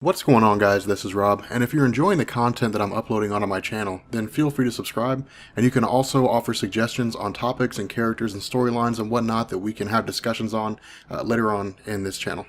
What's going on, guys? This is Rob, and if you're enjoying the content that I'm uploading onto my channel, then feel free to subscribe, and you can also offer suggestions on topics and characters and storylines and whatnot that we can have discussions on later on in this channel.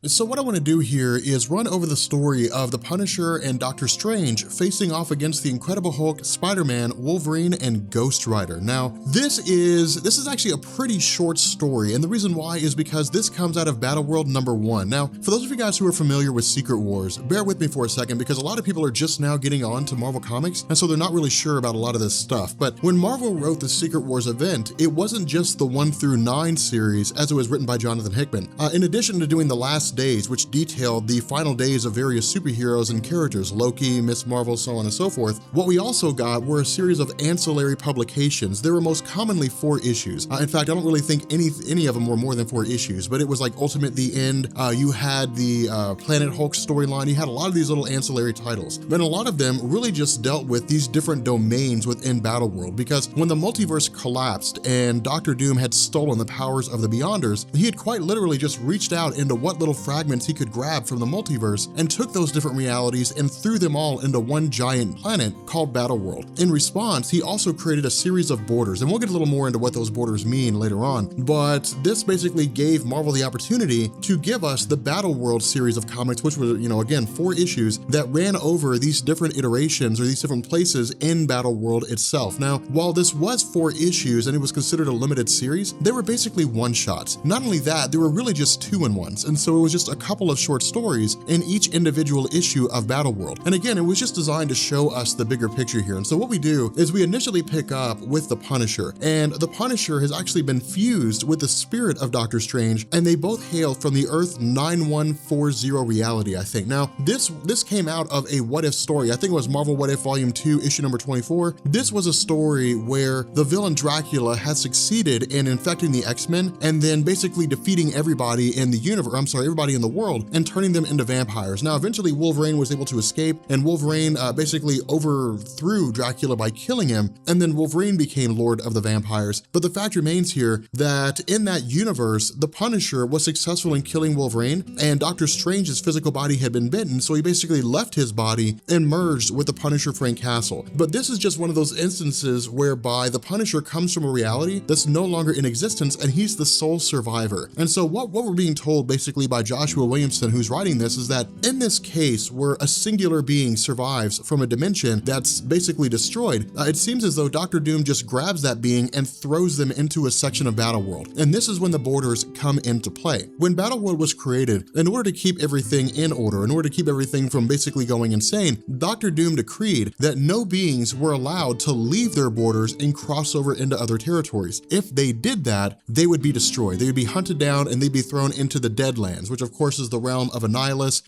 So what I want to do here is run over the story of the Punisher and Doctor Strange facing off against the Incredible Hulk, Spider-Man, Wolverine, and Ghost Rider. Now, this is actually a pretty short story, and the reason why is because this comes out of Battleworld #1. Now, for those of you guys who are familiar with Secret Wars, bear with me for a second because a lot of people are just now getting on to Marvel Comics, and so they're not really sure about a lot of this stuff. But when Marvel wrote the Secret Wars event, it wasn't just the 1 through 9 series as it was written by Jonathan Hickman. In addition to doing the last days, which detailed the final days of various superheroes and characters, Loki, Miss Marvel, so on and so forth, what we also got were a series of ancillary publications. There were most commonly 4 issues. In fact, I don't really think any of them were more than 4 issues, but it was like Ultimate The End, you had the Planet Hulk storyline, you had a lot of these little ancillary titles. But a lot of them really just dealt with these different domains within Battleworld, because when the multiverse collapsed and Doctor Doom had stolen the powers of the Beyonders, he had quite literally just reached out into what little fragments he could grab from the multiverse and took those different realities and threw them all into one giant planet called Battleworld. In response, he also created a series of borders, and we'll get a little more into what those borders mean later on, but this basically gave Marvel the opportunity to give us the Battleworld series of comics, which were, again, 4 issues that ran over these different iterations or these different places in Battleworld itself. Now, while this was 4 issues and it was considered a limited series, they were basically one-shots. Not only that, they were really just 2-in-1s, and so it was just a couple of short stories in each individual issue of Battleworld. And again, it was just designed to show us the bigger picture here. And so what we do is we initially pick up with the Punisher, and the Punisher has actually been fused with the spirit of Doctor Strange, and they both hail from the Earth 9140 reality, I think. Now, this came out of a What If story. I think it was Marvel What If Volume 2, issue number 24. This was a story where the villain Dracula had succeeded in infecting the X-Men and then basically defeating everybody in the universe, everybody in the world, and turning them into vampires. Now, eventually Wolverine was able to escape, and Wolverine basically overthrew Dracula by killing him, and then Wolverine became Lord of the Vampires. But the fact remains here that in that universe, the Punisher was successful in killing Wolverine, and Doctor Strange's physical body had been bitten, so he basically left his body and merged with the Punisher Frank Castle. But this is just one of those instances whereby the Punisher comes from a reality that's no longer in existence, and he's the sole survivor. And so what we're being told basically by Joshua Williamson, who's writing this, is that in this case where a singular being survives from a dimension that's basically destroyed, it seems as though Doctor Doom just grabs that being and throws them into a section of Battleworld. And this is when the borders come into play. When Battleworld was created, in order to keep everything in order, in order to keep everything from basically going insane, Doctor Doom decreed that no beings were allowed to leave their borders and cross over into other territories. If they did that, they would be destroyed. They would be hunted down and they'd be thrown into the Deadlands, which of course is the realm of Annihilus,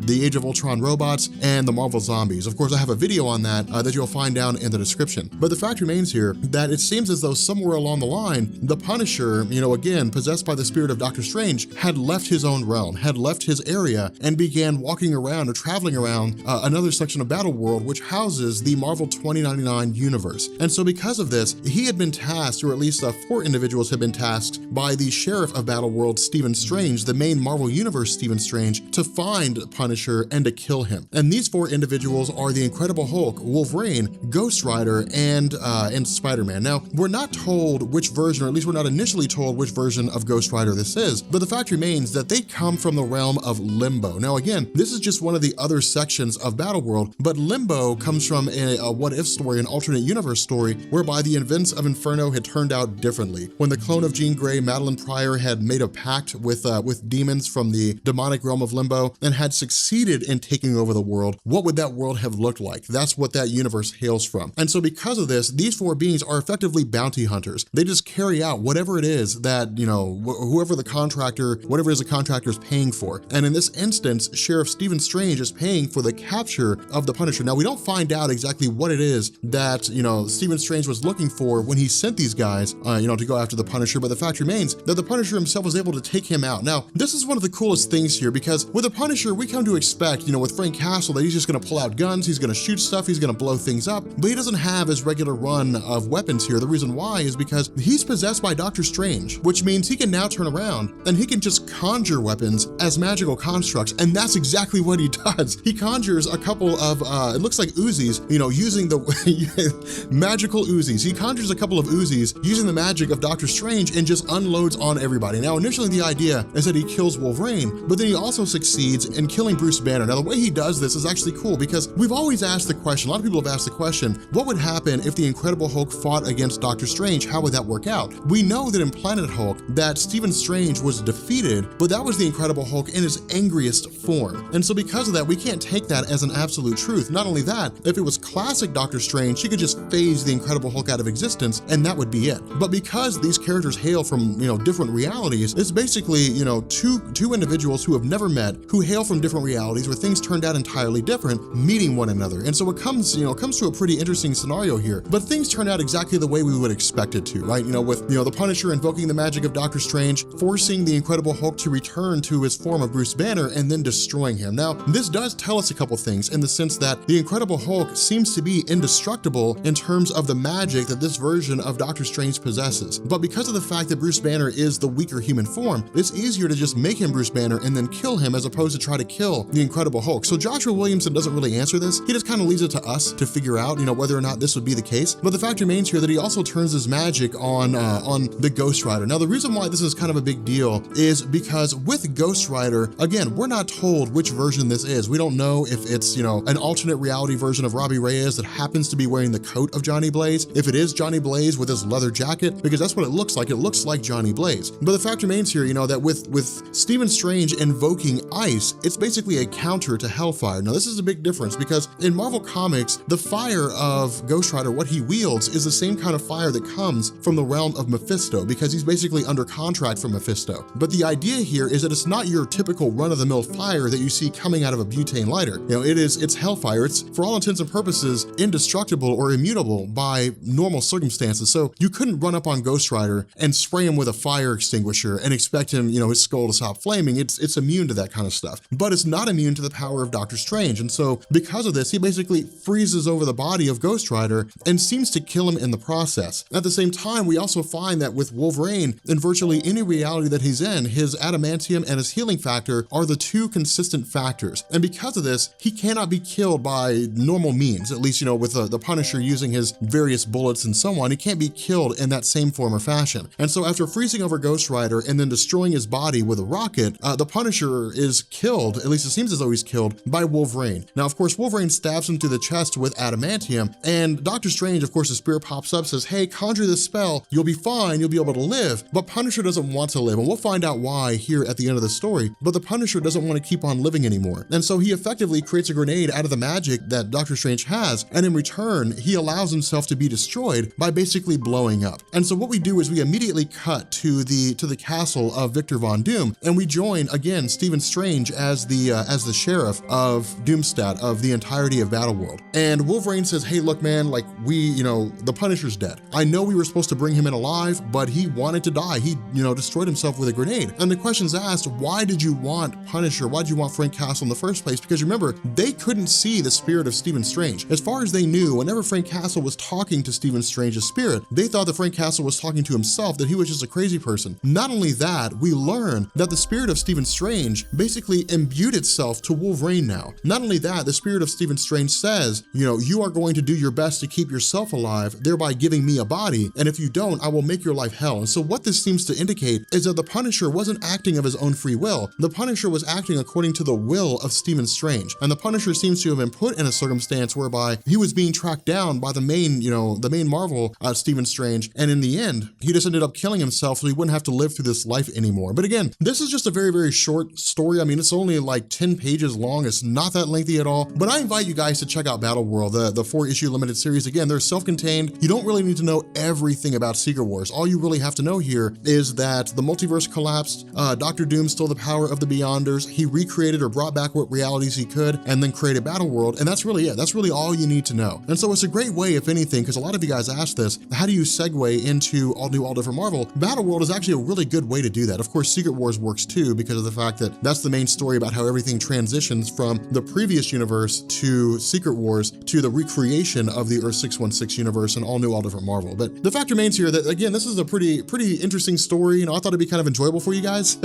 the Age of Ultron robots, and the Marvel zombies. Of course, I have a video on that that you'll find down in the description. But the fact remains here that it seems as though somewhere along the line, the Punisher, again, possessed by the spirit of Doctor Strange, had left his own realm, had left his area, and began walking around or traveling around another section of Battleworld, which houses the Marvel 2099 universe. And so because of this, he had been tasked, or at least 4 individuals had been tasked by the sheriff of Battleworld, Stephen Strange, the main Marvel Universe Stephen Strange, to find Punisher and to kill him. And these 4 individuals are the Incredible Hulk, Wolverine, Ghost Rider, and Spider-Man. Now, we're not told which version, or at least we're not initially told which version of Ghost Rider this is, but the fact remains that they come from the realm of Limbo. Now, again, this is just one of the other sections of Battleworld, but Limbo comes from a What If story, an alternate universe story, whereby the events of Inferno had turned out differently. When the clone of Jean Grey, Madeline Pryor, had made a pact with demons from the demonic realm of Limbo and had succeeded in taking over the world, what would that world have looked like? That's what that universe hails from. And so because of this, these 4 beings are effectively bounty hunters. They just carry out whatever it is that, whoever the contractor, whatever it is the contractor is paying for. And in this instance, Sheriff Stephen Strange is paying for the capture of the Punisher. Now, we don't find out exactly what it is that, Stephen Strange was looking for when he sent these guys, to go after the Punisher, but the fact remains that the Punisher himself was able to take him out. Now, this is one of the coolest things here, because with the Punisher, we come to expect, with Frank Castle, that he's just gonna pull out guns, he's gonna shoot stuff, he's gonna blow things up, but he doesn't have his regular run of weapons here. The reason why is because he's possessed by Doctor Strange, which means he can now turn around and he can just conjure weapons as magical constructs, and that's exactly what he does. He conjures a couple of, it looks like Uzis, using the magical Uzis. He conjures a couple of Uzis using the magic of Doctor Strange and just unloads on everybody. Now, initially the idea is that he kills Wolverine, but then he also succeeds in killing Bruce Banner. Now, the way he does this is actually cool, because we've always asked the question, a lot of people have asked the question, what would happen if the Incredible Hulk fought against Doctor Strange? How would that work out? We know that in Planet Hulk, that Stephen Strange was defeated, but that was the Incredible Hulk in his angriest form. And so because of that, we can't take that as an absolute truth. Not only that, if it was classic Doctor Strange, he could just phase the Incredible Hulk out of existence and that would be it. But because these characters hail from, different realities, it's basically, two individuals who have never met, who hail from different realities where things turned out entirely different, meeting one another. And so it comes to a pretty interesting scenario here, but things turn out exactly the way we would expect it to, right? With, the Punisher invoking the magic of Doctor Strange, forcing the Incredible Hulk to return to his form of Bruce Banner and then destroying him. Now, this does tell us a couple things in the sense that the Incredible Hulk seems to be indestructible in terms of the magic that this version of Doctor Strange possesses. But because of the fact that Bruce Banner is the weaker human form, it's easier to just make him Bruce Banner and then kill him as opposed to try to kill the Incredible Hulk. So Joshua Williamson doesn't really answer this. He just kind of leaves it to us to figure out, whether or not this would be the case. But the fact remains here that he also turns his magic on the Ghost Rider. Now, the reason why this is kind of a big deal is because with Ghost Rider, again, we're not told which version this is. We don't know if it's, an alternate reality version of Robbie Reyes that happens to be wearing the coat of Johnny Blaze, if it is Johnny Blaze with his leather jacket, because that's what it looks like. It looks like Johnny Blaze. But the fact remains here, that with Stephen Strange invoking ice, it's basically a counter to Hellfire. Now, this is a big difference because in Marvel Comics, the fire of Ghost Rider, what he wields, is the same kind of fire that comes from the realm of Mephisto, because he's basically under contract from Mephisto. But the idea here is that it's not your typical run-of-the-mill fire that you see coming out of a butane lighter. It's Hellfire. It's, for all intents and purposes, indestructible or immutable by normal circumstances. So you couldn't run up on Ghost Rider and spray him with a fire extinguisher and expect him, his skull to stop flaming. It's immune to that kind of stuff. But it's not immune to the power of Doctor Strange. And so because of this, he basically freezes over the body of Ghost Rider and seems to kill him in the process. At the same time, we also find that with Wolverine, in virtually any reality that he's in, his adamantium and his healing factor are the two consistent factors. And because of this, he cannot be killed by normal means, at least, with the Punisher using his various bullets and so on, he can't be killed in that same form or fashion. And so after freezing over Ghost Rider and then destroying his body with a rocket, the Punisher is killed, at least it seems as though he's killed, by Wolverine. Now, of course, Wolverine stabs him through the chest with adamantium, and Doctor Strange, of course, his spirit pops up, says, hey, conjure this spell, you'll be fine, you'll be able to live. But Punisher doesn't want to live, and we'll find out why here at the end of the story, but the Punisher doesn't want to keep on living anymore. And so he effectively creates a grenade out of the magic that Doctor Strange has, and in return, he allows himself to be destroyed by basically blowing up. And so what we do is we immediately cut to the castle of Victor Von Doom, and we join, again, Stephen Strange as the sheriff of Doomstadt, of the entirety of Battleworld. And Wolverine says, hey, look, man, like the Punisher's dead. I know we were supposed to bring him in alive, but he wanted to die. He, destroyed himself with a grenade. And the question's asked, why did you want Punisher? Why did you want Frank Castle in the first place? Because remember, they couldn't see the spirit of Stephen Strange. As far as they knew, whenever Frank Castle was talking to Stephen Strange's spirit, they thought that Frank Castle was talking to himself, that he was just a crazy person. Not only that, we learn that the spirit of Stephen Strange basically imbued itself to Wolverine now. Not only that, the spirit of Stephen Strange says, you are going to do your best to keep yourself alive, thereby giving me a body, and if you don't, I will make your life hell. And so what this seems to indicate is that the Punisher wasn't acting of his own free will. The Punisher was acting according to the will of Stephen Strange. And the Punisher seems to have been put in a circumstance whereby he was being tracked down by the main Marvel Stephen Strange, and in the end, he just ended up killing himself so he wouldn't have to live through this life anymore. But again, this is just a very, very short story. I mean, it's only like 10 pages long. It's not that lengthy at all, but I invite you guys to check out Battleworld, the 4-issue limited series. Again, they're self-contained. You don't really need to know everything about Secret Wars. All you really have to know here is that the multiverse collapsed, Dr. Doom stole the power of the Beyonders, he recreated or brought back what realities he could, and then created Battleworld, and that's really it. That's really all you need to know. And so it's a great way, if anything, because a lot of you guys asked this, how do you segue into all new, all different Marvel? Battleworld is actually a really good way to do that. Of course, Secret Wars works works too, because of the fact that that's the main story about how everything transitions from the previous universe to Secret Wars to the recreation of the Earth 616 universe and all new, all different Marvel. But the fact remains here that, again, this is a pretty interesting story. I thought it'd be kind of enjoyable for you guys.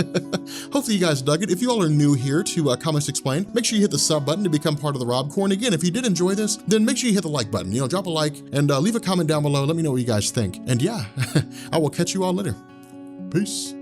Hopefully you guys dug it. If you all are new here to Comics Explained, make sure you hit the sub button to become part of the Rob Corps. And again, if you did enjoy this, then make sure you hit the like button. Drop a like and leave a comment down below. Let me know what you guys think. And yeah, I will catch you all later. Peace.